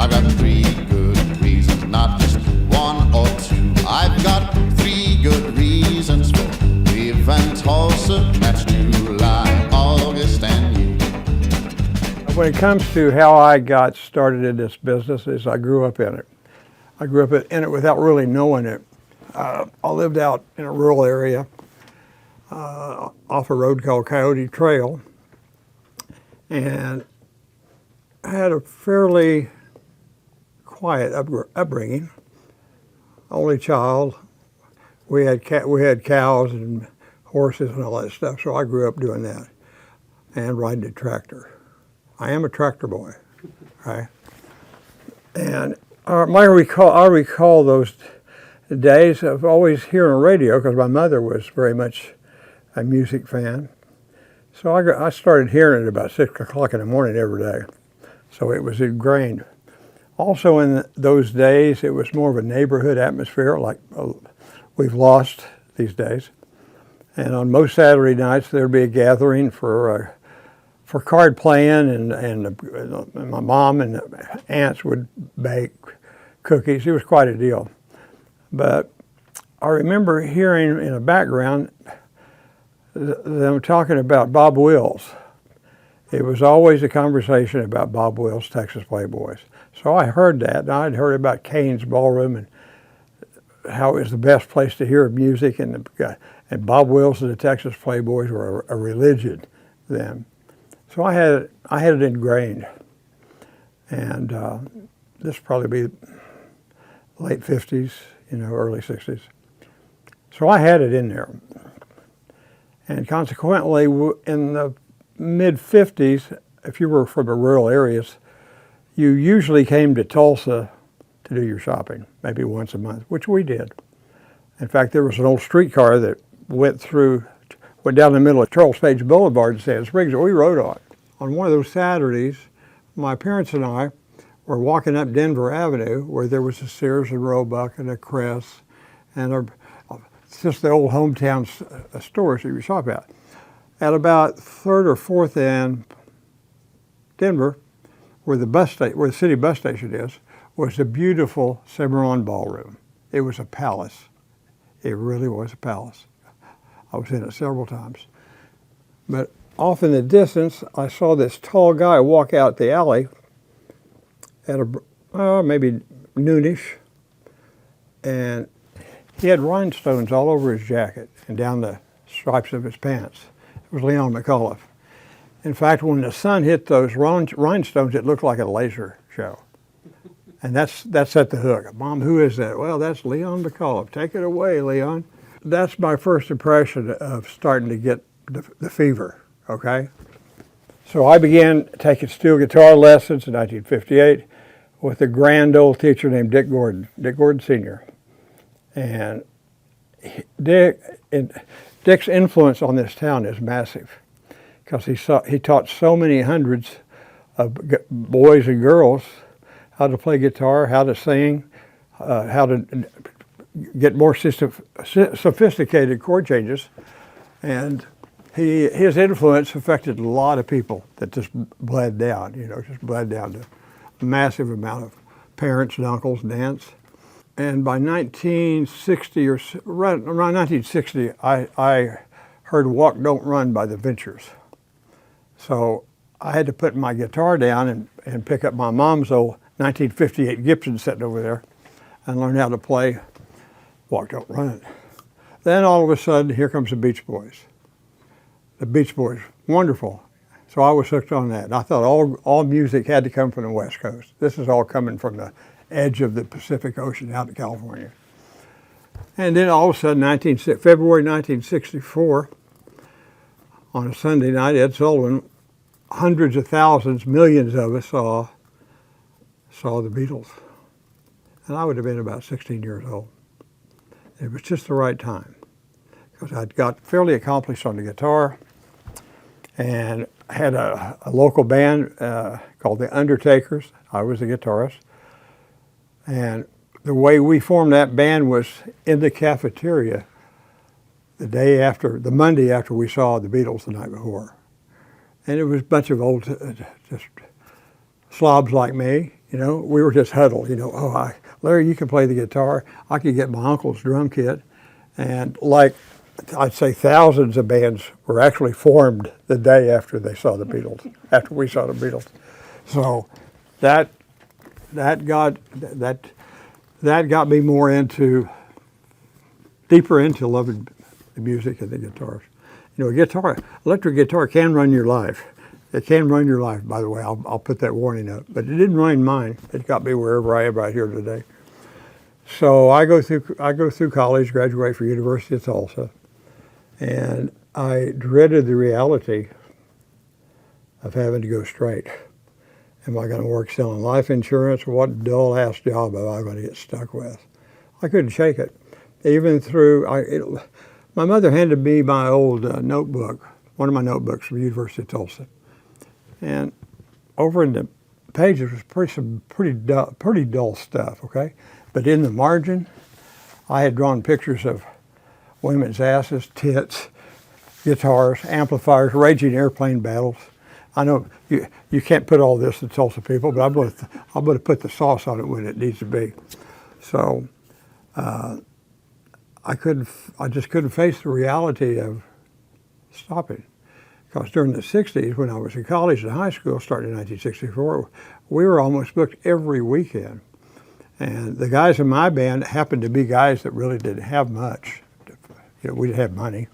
I've got three good reasons, not just one or two. I've got three good reasons for leaving Tulsa. That's July, August, and you. When it comes to how I got started in this business, is I grew up in it. I grew up in it without really knowing it. I lived out in a rural area off a road called Coyote Trail, and I had a fairly quiet upbringing. Only child. We had cows and horses and all that stuff, so I grew up doing that and riding a tractor. I am a tractor boy, right? And I recall those days of always hearing a radio, because my mother was very much a music fan. So I started hearing it about 6 o'clock in the morning every day. So it was ingrained. Also in those days, it was more of a neighborhood atmosphere, like we've lost these days. And on most Saturday nights, there'd be a gathering for card playing, and my mom and aunts would bake cookies. It was quite a deal. But I remember hearing in the background them talking about Bob Wills. It was always a conversation about Bob Wills' Texas Playboys. So I heard that, and I'd heard about Cain's Ballroom and how it was the best place to hear music, and Bob Wills and the Texas Playboys were a religion then. So I had it ingrained, and this probably be late 50s, early 60s. So I had it in there. And consequently, in the mid-50s, if you were from the rural areas, you usually came to Tulsa to do your shopping, maybe once a month, which we did. In fact, there was an old streetcar that went down the middle of Charles Page Boulevard in Sand Springs that we rode on. On one of those Saturdays, my parents and I were walking up Denver Avenue, where there was a Sears and Roebuck and a Crest, and just the old hometown stores that you shop at. At about 3rd or 4th and Denver, where the city bus station is, was a beautiful Cimarron Ballroom. It was a palace. It really was a palace. I was in it several times. But off in the distance, I saw this tall guy walk out the alley at maybe noonish, and he had rhinestones all over his jacket and down the stripes of his pants. It was Leon McAuliffe. In fact, when the sun hit those rhinestones, it looked like a laser show. And that's at the hook. Mom, who is that? Well, that's Leon McAuliffe. Take it away, Leon. That's my first impression of starting to get the fever, okay? So I began taking steel guitar lessons in 1958 with a grand old teacher named Dick Gordon Sr. And Dick's influence on this town is massive, because he taught so many hundreds of boys and girls how to play guitar, how to sing, how to get more sophisticated chord changes. And his influence affected a lot of people that just bled down, just bled down to a massive amount of parents and uncles and aunts. And by 1960, around 1960, I heard Walk, Don't Run by the Ventures. So I had to put my guitar down and pick up my mom's old 1958 Gibson sitting over there and learn how to play Walk, Don't Run. Then all of a sudden, here comes the Beach Boys. The Beach Boys, wonderful. So I was hooked on that. And I thought all music had to come from the West Coast. This is all coming from the edge of the Pacific Ocean out in California. And then all of a sudden, February 1964, on a Sunday night, Ed Sullivan, hundreds of thousands, millions of us saw the Beatles. And I would have been about 16 years old. It was just the right time, because I'd got fairly accomplished on the guitar, and I had a local band called the Undertakers. I was the guitarist. And the way we formed that band was in the cafeteria the Monday after we saw the Beatles the night before. And it was a bunch of old, just slobs like me, You know, we were just huddled. You know, Larry, you can play the guitar. I could get my uncle's drum kit, and like I'd say, thousands of bands were actually formed the day after they saw the Beatles. After we saw the Beatles, so that got me deeper into loving the music and the guitars. You know, electric guitar can run your life. It can run your life, by the way. I'll put that warning up. But it didn't run mine. It got me wherever I am right here today. So I go through college, graduate from University of Tulsa, and I dreaded the reality of having to go straight. Am I going to work selling life insurance? What dull-ass job am I going to get stuck with? I couldn't shake it. Even through, my mother handed me my old notebook, one of my notebooks from the University of Tulsa. And over in the pages was some pretty dull stuff, okay? But in the margin, I had drawn pictures of women's asses, tits, guitars, amplifiers, raging airplane battles. I know you can't put all this in TulsaPeople, but I'm going to put the sauce on it when it needs to be. So I just couldn't face the reality of stopping. Because during the 60s, when I was in college and high school, starting in 1964, we were almost booked every weekend. And the guys in my band happened to be guys that really didn't have much. You know, we didn't have money.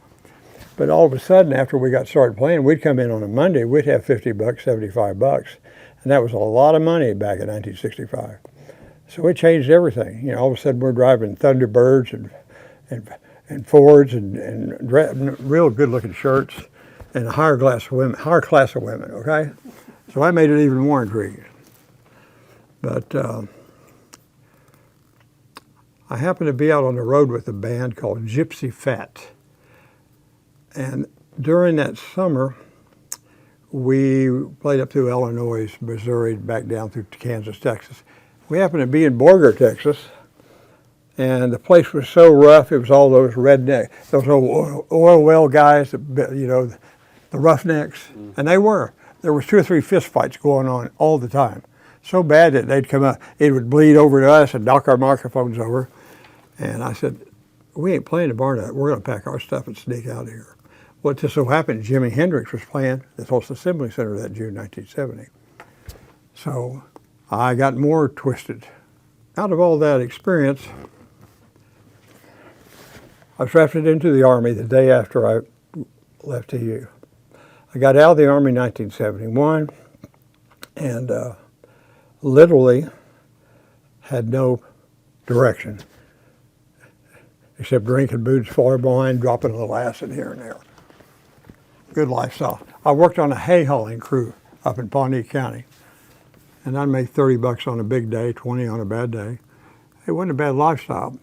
But all of a sudden, after we got started playing, we'd come in on a Monday, we'd have $50, $75. And that was a lot of money back in 1965. So it changed everything. You know, all of a sudden we're driving Thunderbirds and Fords and real good-looking shirts and a higher class of women, okay? So that made it even more intriguing. But I happened to be out on the road with a band called Gypsy Fat. And during that summer, we played up through Illinois, Missouri, back down through Kansas, Texas. We happened to be in Bollinger, Texas, and the place was so rough, it was all those redneck, those old oil well guys, you know, the roughnecks, and they were. There was 2 or 3 fist fights going on all the time. So bad that they'd come up, it would bleed over to us and knock our microphones over. And I said, we ain't playing the bar tonight. We're going to pack our stuff and sneak out of here. Well, it just so happened Jimi Hendrix was playing at the Tulsa Assembly Center that June 1970. So I got more twisted. Out of all that experience, I was drafted into the Army the day after I left TU. I got out of the Army in 1971 and literally had no direction except drinking booze far behind, dropping a little acid here and there. Good lifestyle. I worked on a hay hauling crew up in Pawnee County, and I'd make $30 on a big day, 20 on a bad day. It wasn't a bad lifestyle.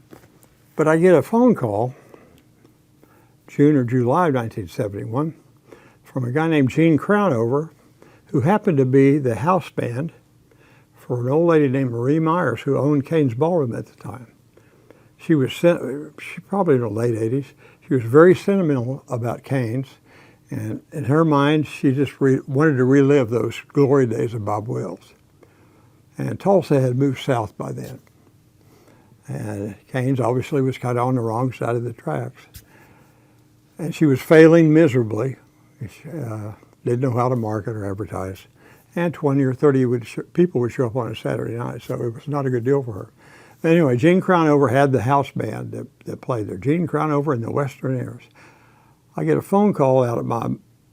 But I get a phone call, June or July of 1971, from a guy named Gene Crownover, who happened to be the house band for an old lady named Marie Myers, who owned Cain's Ballroom at the time. She probably in her late 80s. She was very sentimental about Cain's, and in her mind, she just wanted to relive those glory days of Bob Wills. And Tulsa had moved south by then. And Cain's obviously was kind of on the wrong side of the tracks. And she was failing miserably. She didn't know how to market or advertise. And 20 or 30 people would show up on a Saturday night, so it was not a good deal for her. But anyway, Gene Crownover had the house band that played there. Gene Crownover and the Western Airs. I get a phone call out at my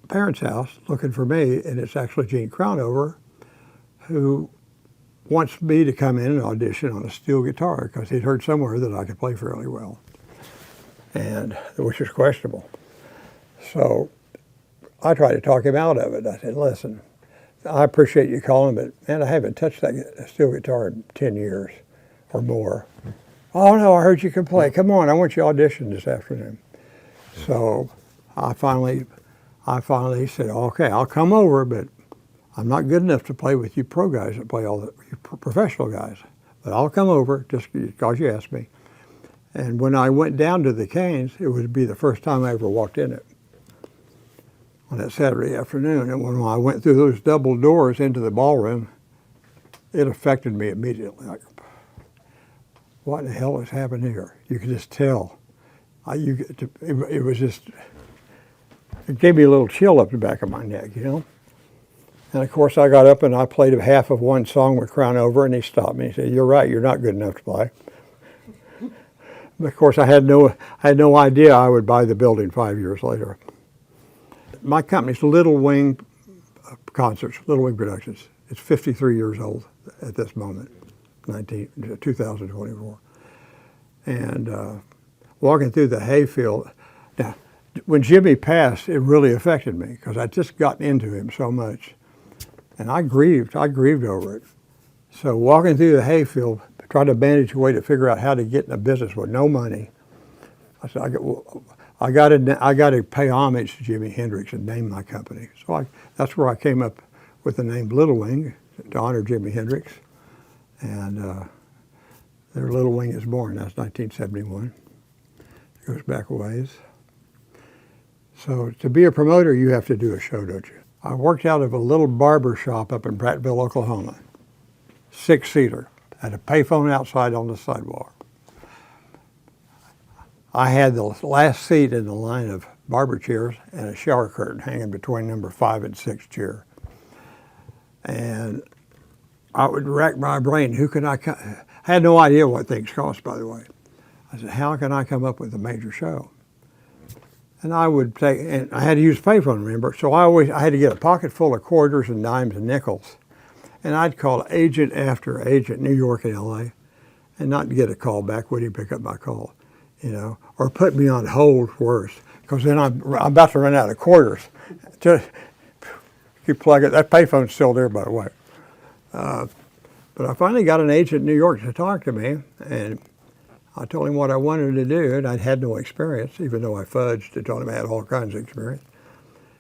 parents' house looking for me, and it's actually Gene Crownover who wants me to come in and audition on a steel guitar because he'd heard somewhere that I could play fairly well, and which is questionable. So I tried to talk him out of it. I said, listen, I appreciate you calling, but man, I haven't touched that steel guitar in 10 years or more. Oh no, I heard you can play. Come on, I want you to audition this afternoon. So I finally said, okay, I'll come over, but I'm not good enough to play with you pro guys that play all the professional guys. But I'll come over just because you asked me. And when I went down to the Cain's, it would be the first time I ever walked in it on that Saturday afternoon. And when I went through those double doors into the ballroom, it affected me immediately. Like, what the hell has happened here? You could just tell. It was just, it gave me a little chill up the back of my neck, you know? And of course I got up and I played half of one song with Crown Over, and he stopped me and said, "You're right, you're not good enough to play." But of course I had no idea I would buy the building 5 years later. My company's Little Wing Concerts, Little Wing Productions. It's 53 years old at this moment, 2024. And walking through the hayfield, now, when Jimmy passed, it really affected me because I'd just gotten into him so much. And I grieved over it. So walking through the hayfield, trying to manage a way to figure out how to get in a business with no money, I said, I got to pay homage to Jimi Hendrix and name my company. So that's where I came up with the name Little Wing to honor Jimi Hendrix. And their Little Wing is born. That's 1971. It goes back a ways. So to be a promoter, you have to do a show, don't you? I worked out of a little barber shop up in Prattville, Oklahoma, 6-seater, had a payphone outside on the sidewalk. I had the last seat in the line of barber chairs and a shower curtain hanging between number 5 and 6 chair. And I would rack my brain, I had no idea what things cost, by the way. I said, how can I come up with a major show? And I had to use a payphone, remember, so I had to get a pocket full of quarters and dimes and nickels. And I'd call agent after agent, New York and LA, and not get a call back, would he pick up my call, you know, or put me on hold worse, because then I'm about to run out of quarters. Just keep plugging, that payphone's still there, by the way. But I finally got an agent in New York to talk to me, and I told him what I wanted to do, and I'd had no experience, even though I fudged and told him I had all kinds of experience.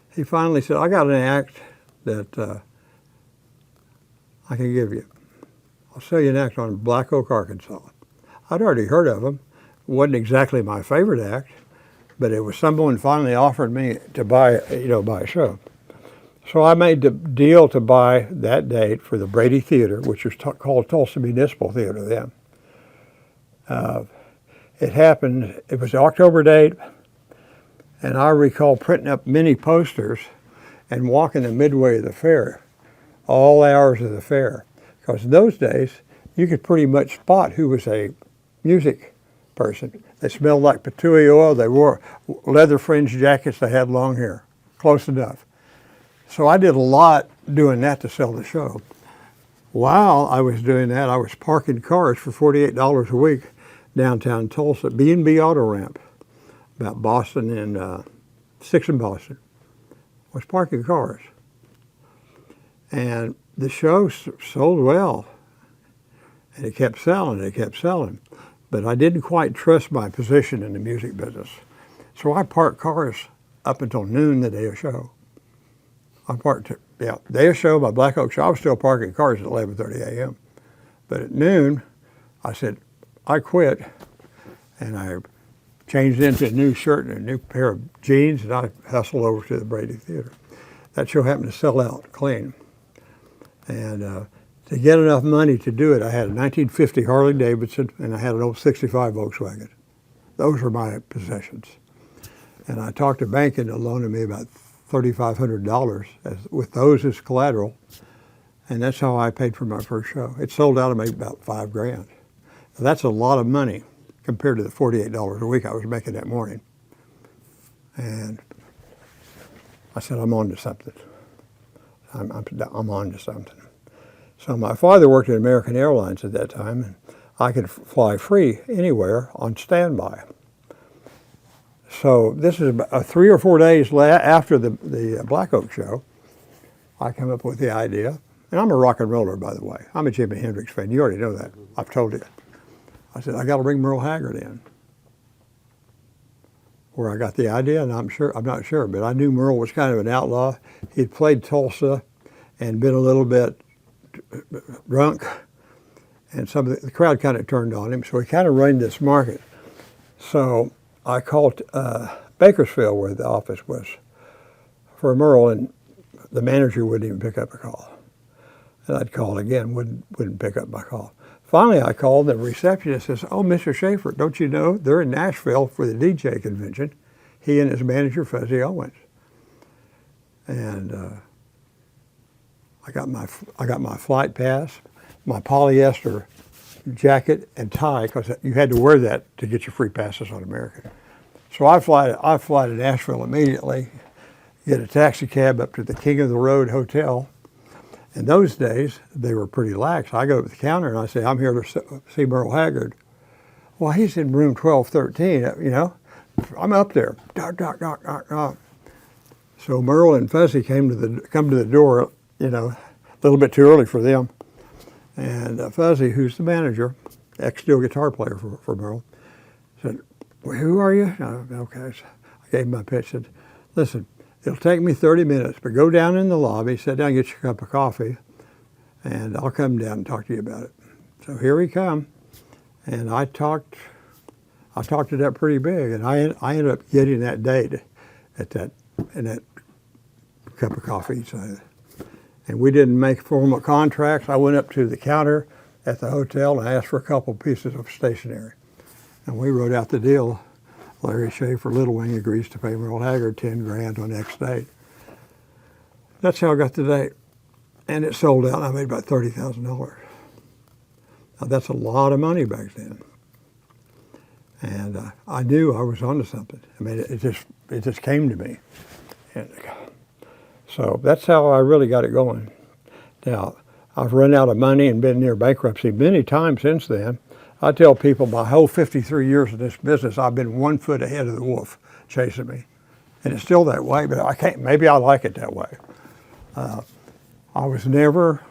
He finally said, I got an act that I can give you. I'll sell you an act on Black Oak, Arkansas. I'd already heard of them. It wasn't exactly my favorite act, but it was someone finally offered me to buy a show. So I made the deal to buy that date for the Brady Theater, which was called Tulsa Municipal Theater then. It happened, it was the October date, and I recall printing up many posters and walking the midway of the fair, all hours of the fair. Because in those days, you could pretty much spot who was a music person. They smelled like patchouli oil, they wore leather fringe jackets, they had long hair, close enough. So I did a lot doing that to sell the show. While I was doing that, I was parking cars for $48 a week downtown Tulsa, B&B Auto Ramp, about Boston and 6th and Boston. I was parking cars. And the show sold well. And it kept selling. But I didn't quite trust my position in the music business. So I parked cars up until noon the day of show. Day of show, my Black Oak show, I was still parking cars at 11:30 a.m. But at noon, I said, I quit, and I changed into a new shirt and a new pair of jeans, and I hustled over to the Brady Theater. That show happened to sell out clean. And to get enough money to do it, I had a 1950 Harley Davidson, and I had an old 65 Volkswagen. Those were my possessions. And I talked to bank into loaning me about $3,500 with those as collateral, and that's how I paid for my first show. It sold out of me about $5,000. That's a lot of money compared to the $48 a week I was making that morning. And I said, I'm on to something. I'm on to something. So my father worked at American Airlines at that time, and I could fly free anywhere on standby. So this is about 3 or 4 days after the Black Oak show, I come up with the idea. And I'm a rock and roller, by the way. I'm a Jimi Hendrix fan. You already know that. I've told you. I said, I got to bring Merle Haggard in. Where I got the idea, and I'm not sure, but I knew Merle was kind of an outlaw. He'd played Tulsa and been a little bit drunk, and some of the crowd kind of turned on him, so he kind of ruined this market. So I called Bakersfield, where the office was, for Merle, and the manager wouldn't even pick up a call. And I'd call again, wouldn't pick up my call. Finally, I called, the receptionist says, "Oh, Mr. Shaeffer, don't you know they're in Nashville for the DJ convention?" He and his manager, Fuzzy Owens. And I got my flight pass, my polyester jacket and tie, because you had to wear that to get your free passes on American. So I fly to Nashville immediately, get a taxi cab up to the King of the Road Hotel. In those days, they were pretty lax. I go to the counter and I say, "I'm here to see Merle Haggard." "Well, he's in room 1213, you know. I'm up there. Knock, knock, knock, knock, knock. So Merle and Fuzzy come to the door, you know, a little bit too early for them. And Fuzzy, who's the manager, ex-steel guitar player for Merle, said, "Well, who are you?" Okay. So I gave him my pitch. Said, "Listen, it'll take me 30 minutes, but go down in the lobby, sit down, get your cup of coffee, and I'll come down and talk to you about it." So here he come, and I talked it up pretty big, and I ended up getting that date in that cup of coffee. So, and we didn't make formal contracts. I went up to the counter at the hotel and I asked for a couple pieces of stationery. And we wrote out the deal. Larry Shaeffer, Little Wing, agrees to pay Merle Haggard $10,000 on X date. That's how I got the date. And it sold out and I made about $30,000. Now that's a lot of money back then. And I knew I was onto something. I mean, it just came to me. And so that's how I really got it going. Now, I've run out of money and been near bankruptcy many times since then. I tell people my whole 53 years of this business, I've been 1 foot ahead of the wolf chasing me. And it's still that way, but I can't, maybe I like it that way. I was never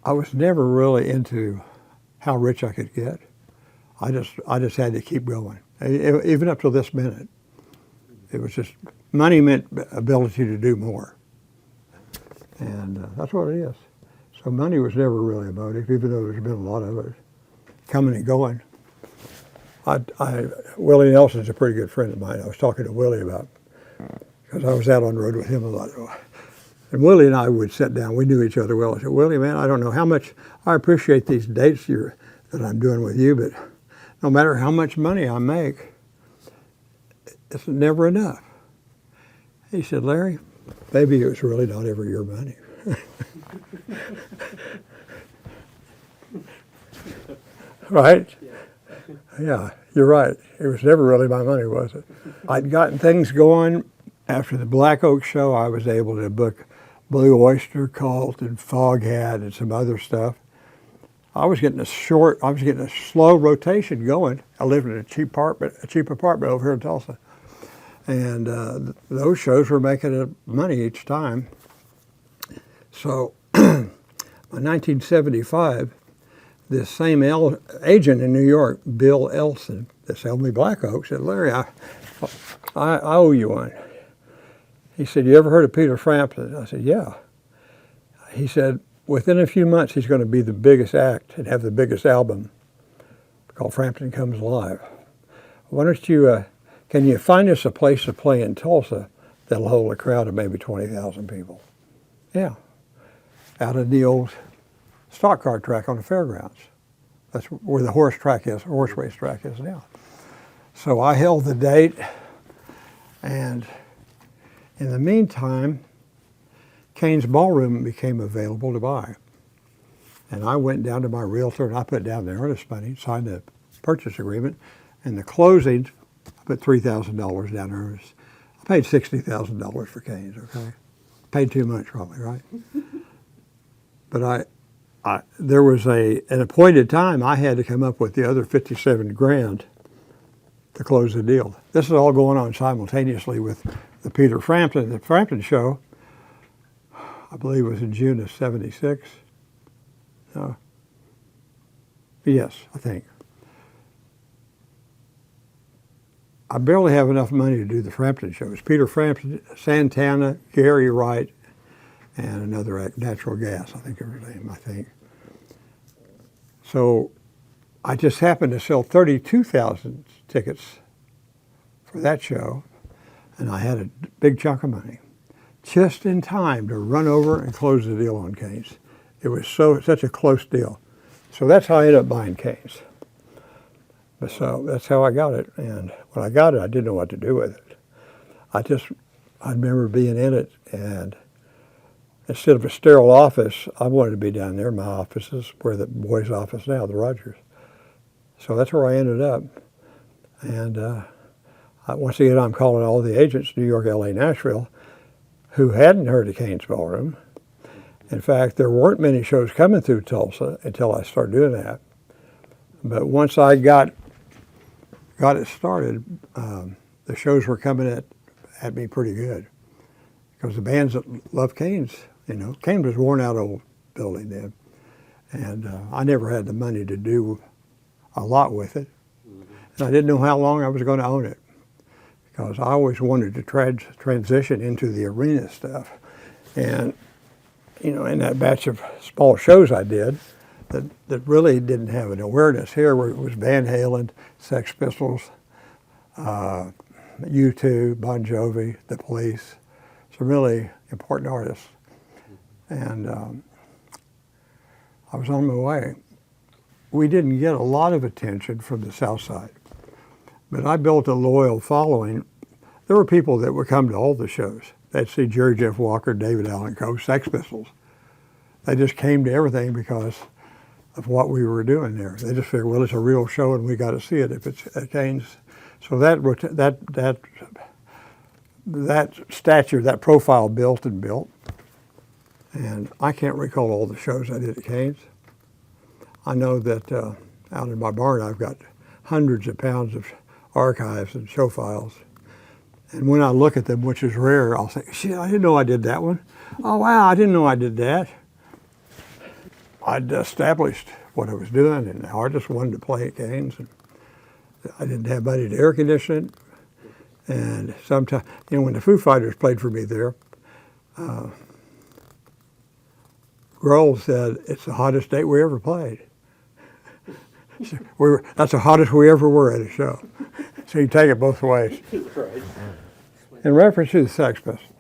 really into how rich I could get. I just had to keep going, even up to this minute. It was just, money meant ability to do more. And that's what it is. So money was never really a motive, even though there's been a lot of it coming and going. Willie Nelson's a pretty good friend of mine. I was talking to Willie about, because I was out on the road with him a lot. And Willie and I would sit down. We knew each other well. I said, "Willie, man, I don't know how much, I appreciate these dates that I'm doing with you, but no matter how much money I make, it's never enough." He said, "Larry, maybe it was really not ever your money." Right? Yeah, you're right. It was never really my money, was it? I'd gotten things going. After the Black Oak show, I was able to book Blue Oyster Cult and Foghat and some other stuff. I was getting a slow rotation going. I lived in a cheap apartment over here in Tulsa. And those shows were making money each time. So in 1975, this same agent in New York, Bill Elson, that sold me Black Oak, said, "Larry, I owe you one." He said, "You ever heard of Peter Frampton?" I said, "Yeah." He said, "Within a few months, he's going to be the biggest act and have the biggest album called Frampton Comes Live. Why don't you, can you find us a place to play in Tulsa that'll hold a crowd of maybe 20,000 people?" Yeah. Out of the old stock car track on the fairgrounds. That's where the horse race track is now. So I held the date, and in the meantime, Cain's Ballroom became available to buy. And I went down to my realtor and I put down the earnest money, signed the purchase agreement, and the closing, I put $3,000 down earnest. I paid $60,000 for Cain's, okay? Paid too much probably, right? But there was an appointed time I had to come up with the other 57 grand to close the deal. This is all going on simultaneously with the Frampton show. I believe it was in June of '76. Yes, I think. I barely have enough money to do the Frampton shows. Peter Frampton, Santana, Gary Wright, and another act, Natural Gas, I think of her name, So I just happened to sell 32,000 tickets for that show, and I had a big chunk of money. just in time to run over and close the deal on Cain's. It was such a close deal. So that's how I ended up buying Cain's. But so that's how I got it. And when I got it, I didn't know what to do with it. I remember being in it, and instead of a sterile office, I wanted to be down there. My office is where the boys' office now, the Rogers. So that's where I ended up. And once again, I'm calling all the agents, New York, LA, Nashville, who hadn't heard of Cain's Ballroom. In fact, there weren't many shows coming through Tulsa until I started doing that. But once I got it started, the shows were coming at me pretty good. Because the bands that loved Cain's, Cain was a worn out old building then. And I never had the money to do a lot with it. And I didn't know how long I was going to own it. Because I always wanted to transition into the arena stuff. And, in that batch of small shows I did, that really didn't have an awareness here, where it was Van Halen, Sex Pistols, U2, Bon Jovi, The Police, some really important artists. And I was on my way. We didn't get a lot of attention from the South Side, but I built a loyal following. There were people that would come to all the shows. They'd see Jerry Jeff Walker, David Allen Coe, Sex Pistols. They just came to everything because of what we were doing there. They just figured, well, it's a real show and we got to see it if it's at Cain's. So that stature, that profile built. And I can't recall all the shows I did at Cain's. I know that out in my barn I've got hundreds of pounds of archives and show files. And when I look at them, which is rare, I'll say, shit, I didn't know I did that one. Oh, wow, I didn't know I did that. I'd established what I was doing, and the artist wanted to play at Cain's. And I didn't have money to air condition it. And sometimes, when the Foo Fighters played for me there, Grohl said, it's the hottest date we ever played. That's the hottest we ever were at a show. So you take it both ways. Right. In reference to the Sex Pistols,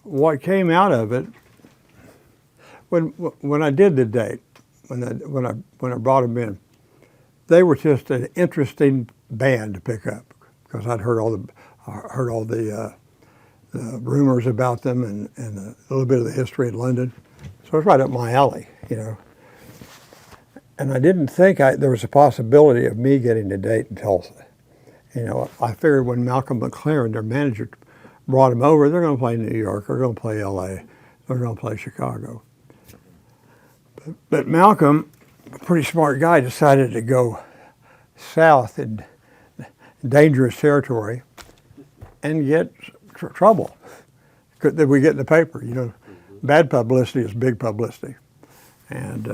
what came out of it, when I did the date, when I brought them in, they were just an interesting band to pick up, because I'd heard all the rumors about them and a little bit of the history in London. So it's right up my alley, And I didn't think there was a possibility of me getting a date in Tulsa. I figured when Malcolm McLaren, their manager, brought them over, they're going to play New York, they're going to play LA, they're going to play Chicago. But Malcolm, a pretty smart guy, decided to go south in dangerous territory and get trouble that we get in the paper. Bad publicity is big publicity. And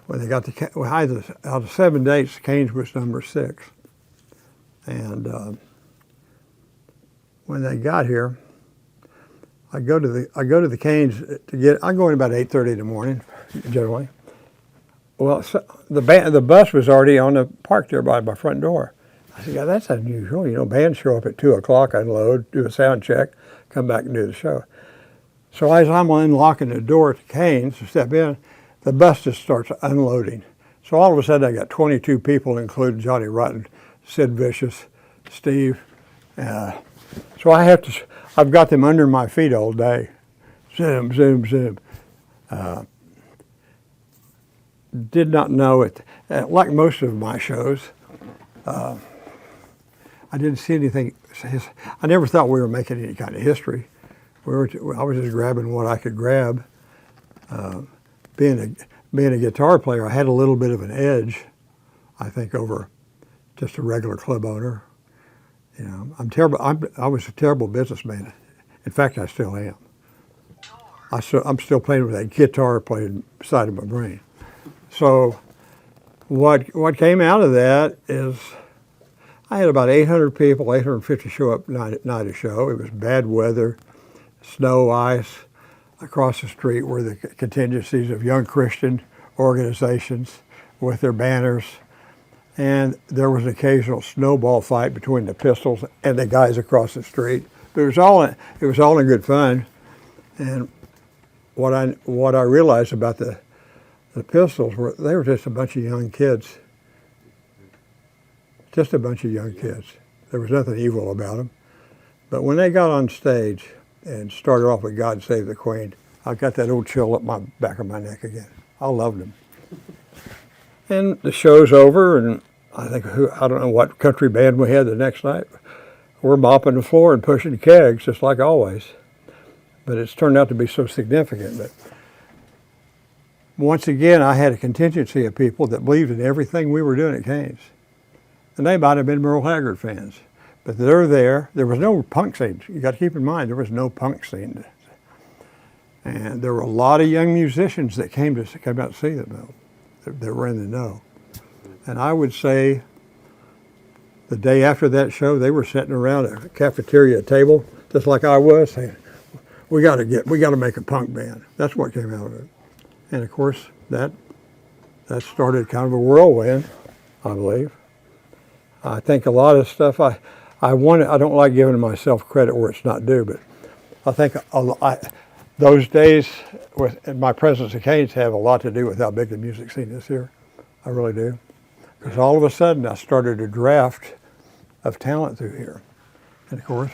when they got out of 7 dates, Cain's was number 6. And when they got here, I go to the Cain's I'm going about 8:30 in the morning, generally. Well, so the bus was already on the park there by my front door. I said, yeah, that's unusual. Bands show up at 2 o'clock, unload, do a sound check, come back and do the show. So as I'm unlocking the door to Cain's to step in, the bus just starts unloading. So all of a sudden I got 22 people, including Johnny Rotten, Sid Vicious, Steve. So I've got them under my feet all day. Zoom, zoom, zoom. Did not know it. Like most of my shows, I didn't see anything. I never thought we were making any kind of history. I was just grabbing what I could grab. Being a guitar player, I had a little bit of an edge, I think, over just a regular club owner. I'm terrible. I was a terrible businessman. In fact, I still am. I'm still playing with that guitar playing beside of my brain. So what came out of that is I had about 800 people, 850 show up night a show. It was bad weather, snow, ice. Across the street were the contingencies of young Christian organizations with their banners. And there was an occasional snowball fight between the Pistols and the guys across the street But it was all in good fun. And what I realized about the Pistols were they were just a bunch of young kids. Just a bunch of young kids. There was nothing evil about them. But when they got on stage and started off with God Save the Queen, I got that old chill up my back of my neck again. I loved them. And the show's over, and I don't know what country band we had the next night. We're mopping the floor and pushing kegs, just like always. But it's turned out to be so significant. But once again, I had a contingency of people that believed in everything we were doing at Cain's. And they might have been Merle Haggard fans. But they're there. There was no punk scene. You got to keep in mind, there was no punk scene. And there were a lot of young musicians that came out to see them, though. They were in the know. And I would say the day after that show, they were sitting around a cafeteria table, just like I was, saying, we got to make a punk band. That's what came out of it. And of course, that started kind of a whirlwind, I believe. I think a lot of stuff I don't like giving myself credit where it's not due, but I think those days in my presence at Cain's have a lot to do with how big the music scene is here. I really do. Because all of a sudden I started a draft of talent through here. And of course,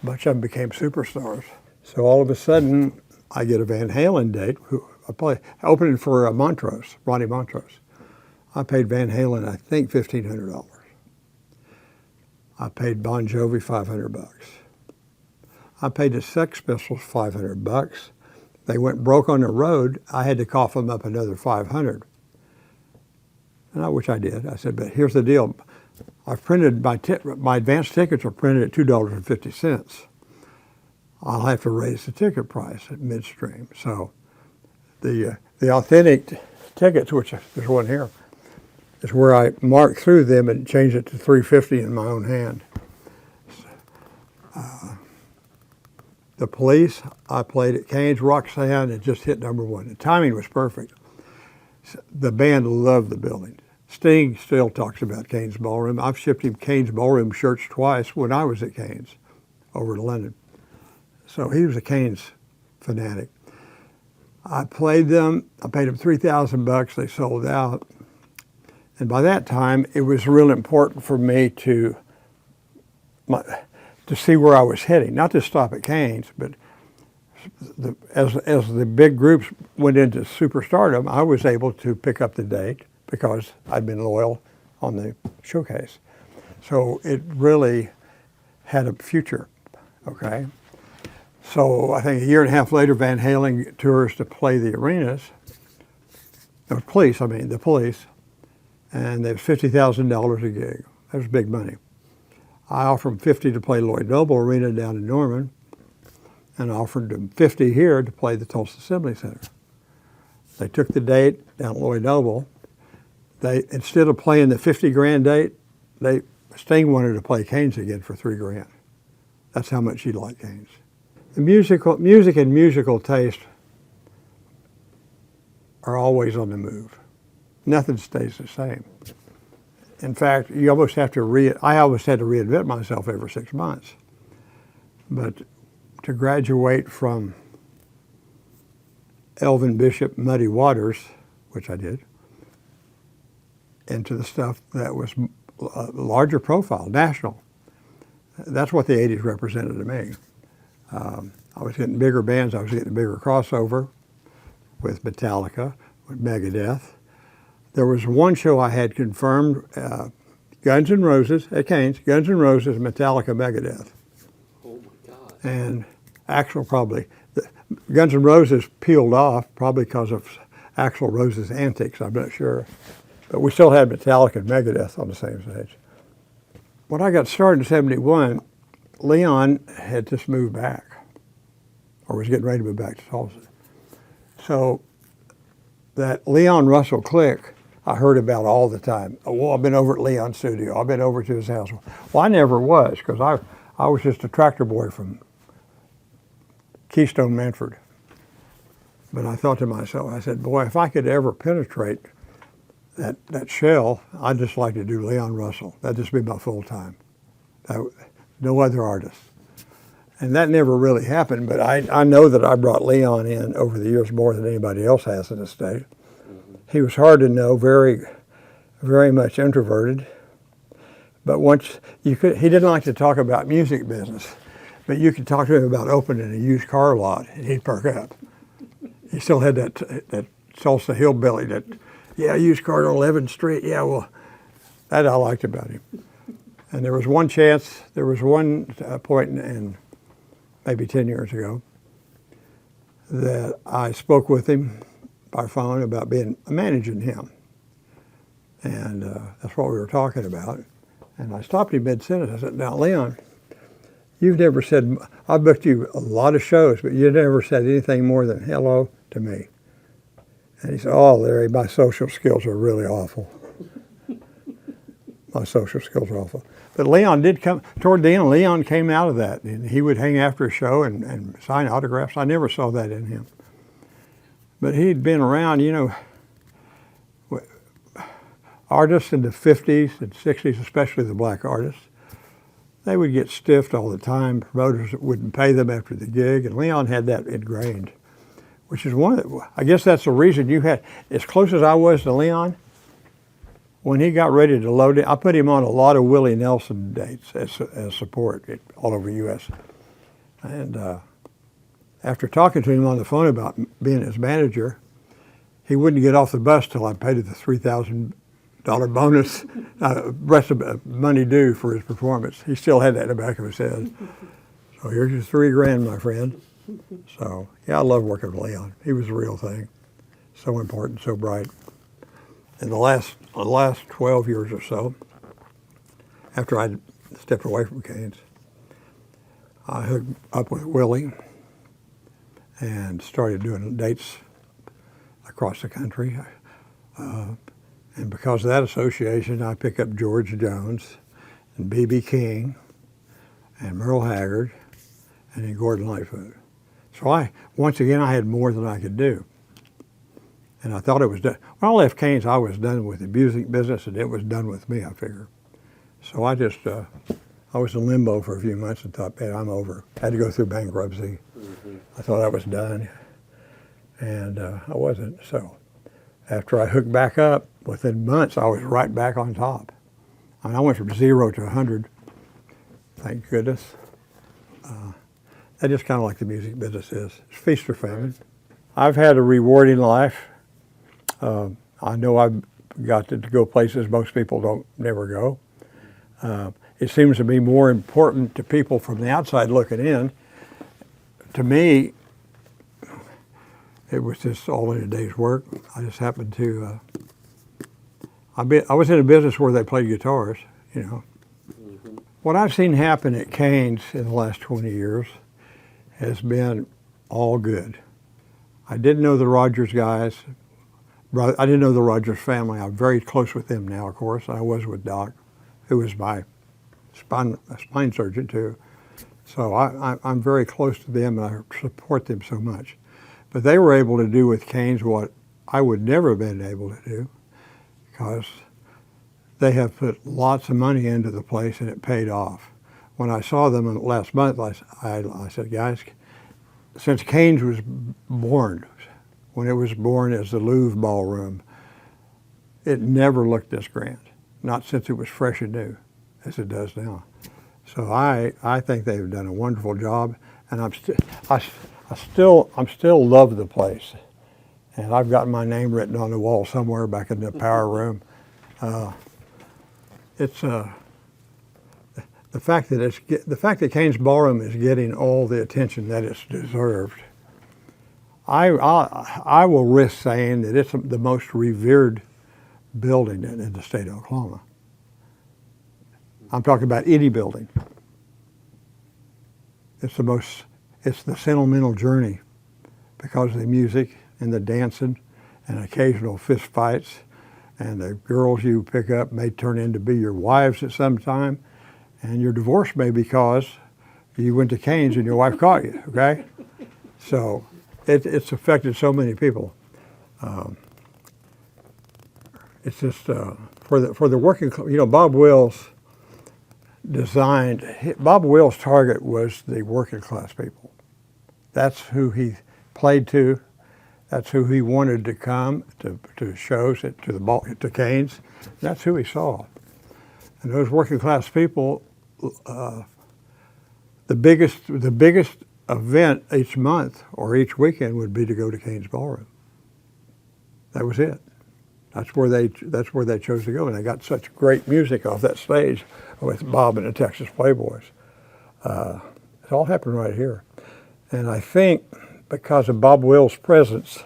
a bunch of them became superstars. So all of a sudden I get a Van Halen date, opening for Montrose, Ronnie Montrose. I paid Van Halen, I think, $1,500. I paid Bon Jovi $500. I paid the Sex Pistols $500. They went broke on the road. I had to cough them up another $500. Which I did. I said, but here's the deal. I've printed my advance tickets are printed at $2.50. I'll have to raise the ticket price at midstream. So the authentic tickets, which there's one here, is where I marked through them and changed it to $3.50 in my own hand. The Police, I played at Cain's, Roxanne, and just hit #1. The timing was perfect. The band loved the building. Sting still talks about Cain's Ballroom. I've shipped him Cain's Ballroom shirts twice when I was at Cain's over in London. So he was a Cain's fanatic. I played them. I paid them $3,000. They sold out. And by that time, it was real important for me to see where I was heading. Not to stop at Cain's, but as the big groups went into superstardom, I was able to pick up the date because I'd been loyal on the showcase. So it really had a future, okay? So I think a year and a half later, Van Halen tours to play the arenas. The Police, and it was $50,000 a gig. That was big money. I offered them $50 to play Lloyd Noble Arena down in Norman, and I offered them $50 here to play the Tulsa Assembly Center. They took the date down at Lloyd Noble. Instead of playing the $50,000 date, Sting wanted to play Cain's again for $3,000. That's how much he liked Cain's. The music and musical taste are always on the move. Nothing stays the same. In fact, you almost have to I almost had to reinvent myself every 6 months. But to graduate from Elvin Bishop Muddy Waters, which I did, into the stuff that was larger profile, national, that's what the 80s represented to me. I was getting bigger bands. I was getting a bigger crossover with Metallica, with Megadeth. There was one show I had confirmed, Guns N' Roses at Cain's, Guns N' Roses, Metallica, Megadeth. Oh my God. And Axl probably, Guns N' Roses peeled off probably because of Axl Rose's antics, I'm not sure. But we still had Metallica and Megadeth on the same stage. When I got started in '71, Leon had just moved back, or was getting ready to move back to Tulsa. So that Leon Russell clique, I heard about all the time. Oh, well, I've been over at Leon's studio. I've been over to his house. Well, I never was, because I was just a tractor boy from Keystone, Manford. But I thought to myself, I said, boy, if I could ever penetrate that shell, I'd just like to do Leon Russell. That'd just be my full time. No other artist. And that never really happened, but I know that I brought Leon in over the years more than anybody else has in the state. He was hard to know, very, very much introverted. But once he didn't like to talk about music business, but you could talk to him about opening a used car lot and he'd perk up. He still had that Tulsa hillbilly that, yeah, used car on 11th Street, yeah, well, that I liked about him. And there was one point in maybe 10 years ago that I spoke with him by phone about managing him. And that's what we were talking about. And I stopped him mid-sentence. I said, now, Leon, you've never said, I booked you a lot of shows, but you never said anything more than hello to me. And he said, oh, Larry, my social skills are really awful. My social skills are awful. But Leon did come, toward the end, Leon came out of that. And he would hang after a show and sign autographs. I never saw that in him. But he'd been around, you know, artists in the 50s and 60s, especially the black artists, they would get stiffed all the time. Promoters wouldn't pay them after the gig. And Leon had that ingrained, which is I guess that's the reason you had, as close as I was to Leon, when he got ready to load it, I put him on a lot of Willie Nelson dates as support all over the U.S. And after talking to him on the phone about being his manager, he wouldn't get off the bus till I paid him the $3,000 bonus, rest of money due for his performance. He still had that in the back of his head. So here's your $3,000, my friend. So yeah, I love working with Leon. He was the real thing. So important, so bright. In the last 12 years or so, after I stepped away from Cain's, I hooked up with Willie and started doing dates across the country. And because of that association, I picked up George Jones and B.B. King and Merle Haggard and then Gordon Lightfoot. So once again, I had more than I could do. And I thought it was done. When I left Cain's, I was done with the music business, and it was done with me, I figure. So I just, I was in limbo for a few months and thought, man, I'm over. I had to go through bankruptcy. I thought I was done, and I wasn't. So after I hooked back up, within months, I was right back on top. I mean, I went from 0 to 100, thank goodness. That's just kind of like the music business is. It's feast or famine. I've had a rewarding life. I know I've got to go places most people never go. It seems to be more important to people from the outside looking in. To me, it was just all in a day's work. I just happened to, I was in a business where they played guitars, you know. What I've seen happen at Cain's in the last 20 years has been all good. I didn't know the Rogers guys. I didn't know the Rogers family. I'm very close with them now, of course. I was with Doc, who was my spine surgeon too. So I'm very close to them, and I support them so much. But they were able to do with Cain's what I would never have been able to do, because they have put lots of money into the place, and it paid off. When I saw them last month, I said, guys, since Cain's was born, when it was born as the Louvre Ballroom, it never looked this grand, not since it was fresh and new as it does now. So I think they've done a wonderful job, and I still love the place. And I've got my name written on the wall somewhere back in the power room. It's the fact that Cain's Ballroom is getting all the attention that it's deserved. I will risk saying that it's the most revered building in the state of Oklahoma. I'm talking about any building. It's the sentimental journey because of the music and the dancing and occasional fist fights, and the girls you pick up may turn in to be your wives at some time, and you're divorced maybe because you went to Cain's and your wife caught you, okay? So it's affected so many people. It's just for the working, Bob Wills designed, Bob Will's target was the working class people. That's who he played to. That's who he wanted to come to shows, to Cain's. That's who he saw. And those working class people, the biggest event each month or each weekend would be to go to Cain's Ballroom. That was it. That's where they chose to go, and they got such great music off that stage with Bob and the Texas Playboys. It all happened right here. And I think because of Bob Will's presence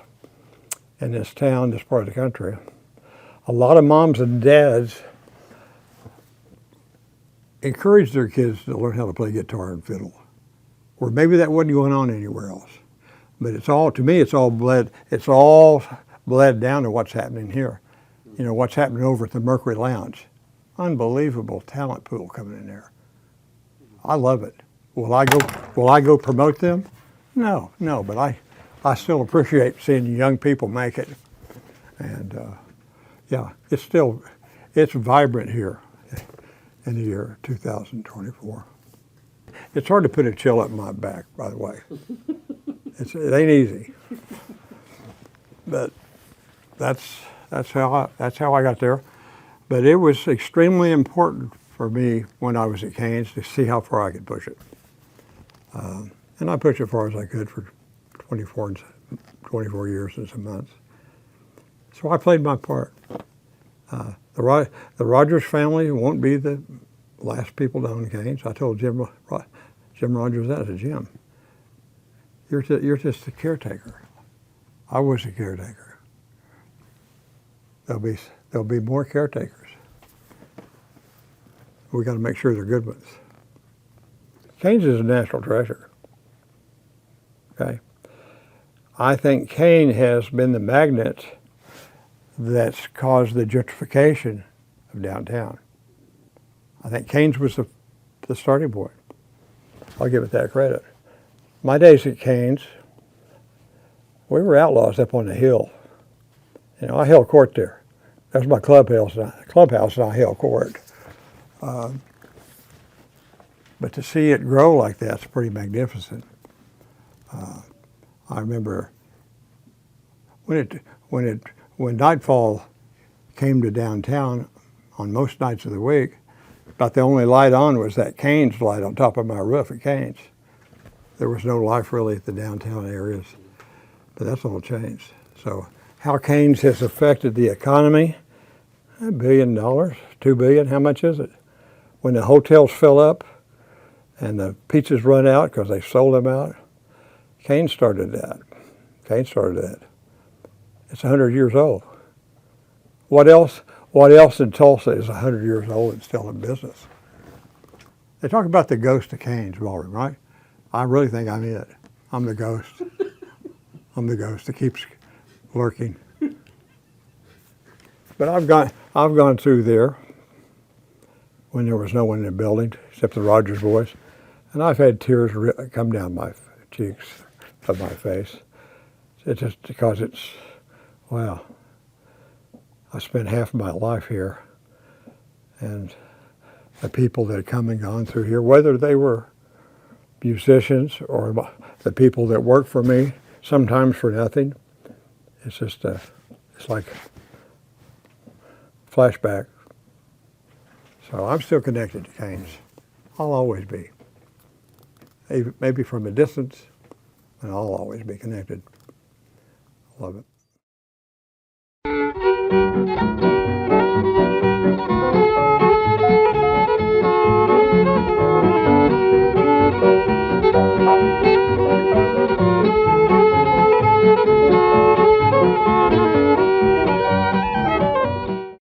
in this town, this part of the country, a lot of moms and dads encouraged their kids to learn how to play guitar and fiddle. Or maybe that wasn't going on anywhere else. But it's all, to me, it's all bled down to what's happening here. You know, what's happening over at the Mercury Lounge. Unbelievable talent pool coming in there. I love it. Will I go promote them? No, but I still appreciate seeing young people make it. And yeah, it's vibrant here in the year 2024. It's hard to put a chill up my back, by the way. It ain't easy. But that's how I got there. But it was extremely important for me when I was at Cain's to see how far I could push it. And I pushed it as far as I could for 24 years and some months. So I played my part. The Rogers family won't be the last people to own Cain's. I told Jim Rogers that. I said, Jim, you're just the caretaker. I was a caretaker. There'll be more caretakers. We got to make sure they're good ones. Cain's is a national treasure. Okay, I think Cain has been the magnet that's caused the gentrification of downtown. I think Cain's was the starting point. I'll give it that credit. My days at Cain's, we were outlaws up on the hill. You know, I held court there. That was my clubhouse, and I held court. But to see it grow like that's pretty magnificent. I remember when nightfall came to downtown on most nights of the week, about the only light on was that Cain's light on top of my roof at Cain's. There was no life really at the downtown areas, but that's all changed. So how Cain's has affected the economy, $1 billion, $2 billion, how much is it? When the hotels fill up and the pizzas run out because they sold them out, Cain started that. It's 100 years old. What else in Tulsa is 100 years old and still in business? They talk about the ghost of Cain's Ballroom, right? I really think I'm it. I'm the ghost. I'm the ghost that keeps lurking. But I've gone through there when there was no one in the building except the Rogers boys, and I've had tears come down my cheeks of my face. It's just because wow. I spent half of my life here, and the people that had come and gone through here, whether they were musicians or the people that worked for me, sometimes for nothing, it's just it's like flashback. So I'm still connected to Cain's. I'll always be. Maybe from a distance, and I'll always be connected. Love it.